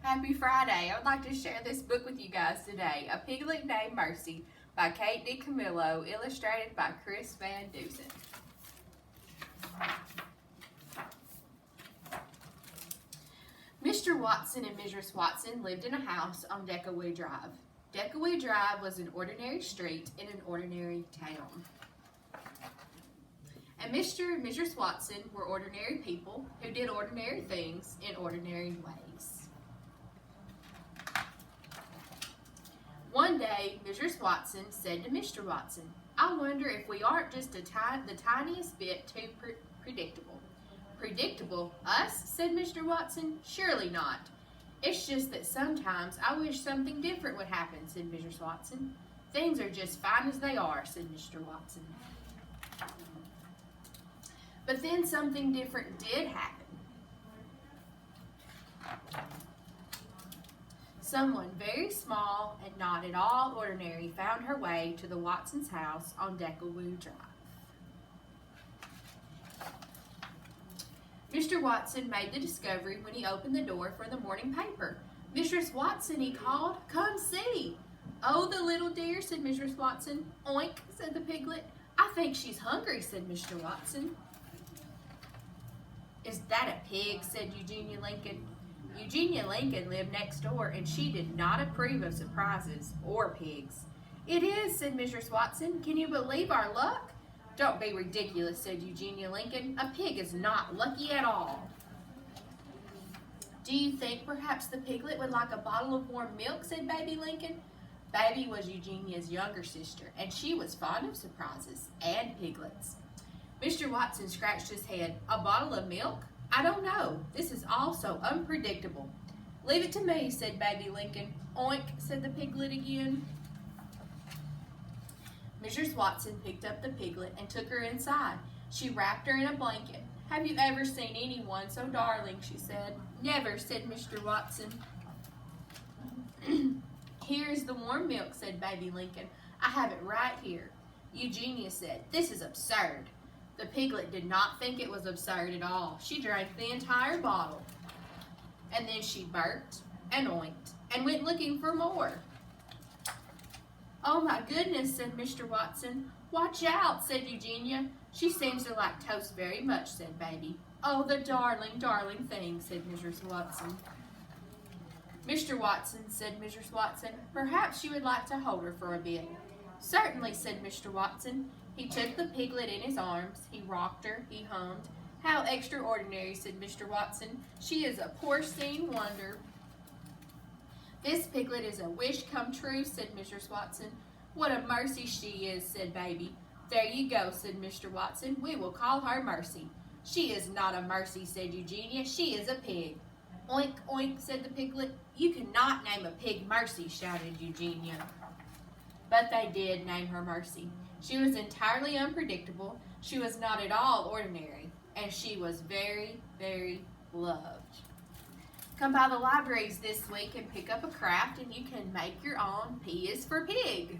Happy Friday. I would like to share this book with you guys today, A Piglet Named Mercy by Kate DiCamillo, illustrated by Chris Van Dusen. Mr. Watson and Mrs. Watson lived in a house on Deckaway Drive. Deckaway Drive was an ordinary street in an ordinary town. And Mr. and Mrs. Watson were ordinary people who did ordinary things in ordinary ways. One day, Mrs. Watson said to Mr. Watson, "I wonder if we aren't just the tiniest bit too predictable." "Predictable? Us?" said Mr. Watson. "Surely not. It's just that sometimes I wish something different would happen," said Mrs. Watson. "Things are just fine as they are," said Mr. Watson. But then something different did happen. Someone very small and not at all ordinary found her way to the Watsons' house on Deckaway Drive. Mr. Watson made the discovery when he opened the door for the morning paper. "Mrs. Watson," he called, "come see." "Oh, the little dear," said Mrs. Watson. "Oink," said the piglet. "I think she's hungry," said Mr. Watson. "Is that a pig?" said Eugenia Lincoln. Eugenia Lincoln lived next door, and she did not approve of surprises or pigs. "It is," said Mrs. Watson. "Can you believe our luck?" "Don't be ridiculous," said Eugenia Lincoln. "A pig is not lucky at all." "Do you think perhaps the piglet would like a bottle of warm milk?" said Baby Lincoln. Baby was Eugenia's younger sister, and she was fond of surprises and piglets. Mr. Watson scratched his head. "A bottle of milk? I don't know. This is all so unpredictable." "Leave it to me," said Baby Lincoln. "Oink," said the piglet again. Mrs. Watson picked up the piglet and took her inside. She wrapped her in a blanket. "Have you ever seen anyone so darling?" she said. "Never," said Mr. Watson. "Here is the warm milk," said Baby Lincoln. "I have it right here." Eugenia said, "This is absurd." The piglet did not think it was absurd at all. She drank the entire bottle. And then she burped and oinked and went looking for more. "Oh my goodness," said Mr. Watson. "Watch out," said Eugenia. "She seems to like toast very much," said Baby. "Oh, the darling, darling thing," said Mrs. Watson. "Mr. Watson," said Mrs. Watson, "perhaps you would like to hold her for a bit." "Certainly," said Mr. Watson. He took the piglet in his arms. He rocked her. He hummed. "How extraordinary," said Mr. Watson. "She is a porcine wonder." "This piglet is a wish come true," said Mrs. Watson. "What a mercy she is," said Baby. "There you go," said Mr. Watson. "We will call her Mercy." "She is not a mercy," said Eugenia. "She is a pig." "Oink, oink," said the piglet. "You cannot name a pig Mercy," shouted Eugenia. But they did name her Mercy. She was entirely unpredictable. She was not at all ordinary. And she was very, very loved. Come by the libraries this week and pick up a craft, and you can make your own P is for Pig.